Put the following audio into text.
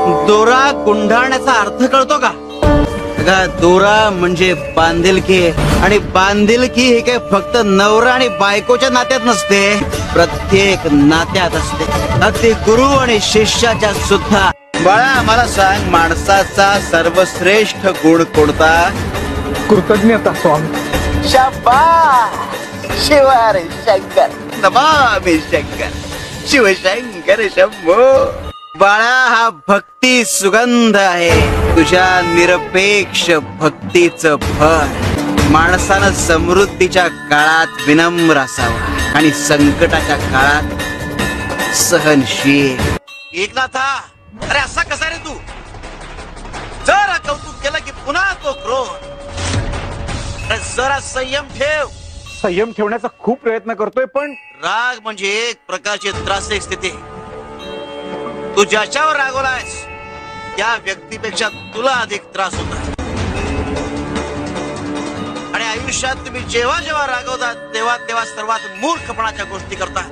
दोरा गुंडाळण्याचा अर्थ कळतो का? दोरा म्हणजे बांधिलकी, आणि बांधिलकी हे काय फक्त नवरा आणि बायकोच्या नात्यात नसते, प्रत्येक नात्यात असते, अगदी गुरु आणि शिष्याच्या सुद्धा. बाळा मला सांग, माणसाचा सर्वश्रेष्ठ गुण कोणता? कृतज्ञता स्वामी. शाबास, शिवारे शंकर, नमामि शंकर, शिवशंकर शंभो. बाळा हा भक्ती सुगंध आहे, तुझ्या निरपेक्ष भक्तीचं फळ. माणसानं समृद्धीच्या काळात विनम्र असावं आणि संकटाच्या काळात सहनशील. एकनाथा, अरे असा कसा रे तू? जरा कौतुक केलं की पुन्हा तो क्रोध. अरे जरा संयम ठेव. संयम ठेवण्याचा खूप प्रयत्न करतोय, पण राग म्हणजे एक प्रकारची त्रासिक स्थिती. तू ज्याच्यावर रागवलायस त्या व्यक्तीपेक्षा तुला अधिक त्रास होता. आणि आयुष्यात तुम्ही जेव्हा जेव्हा रागवतात तेव्हा तेव्हा सर्वात मूर्खपणाच्या गोष्टी करता.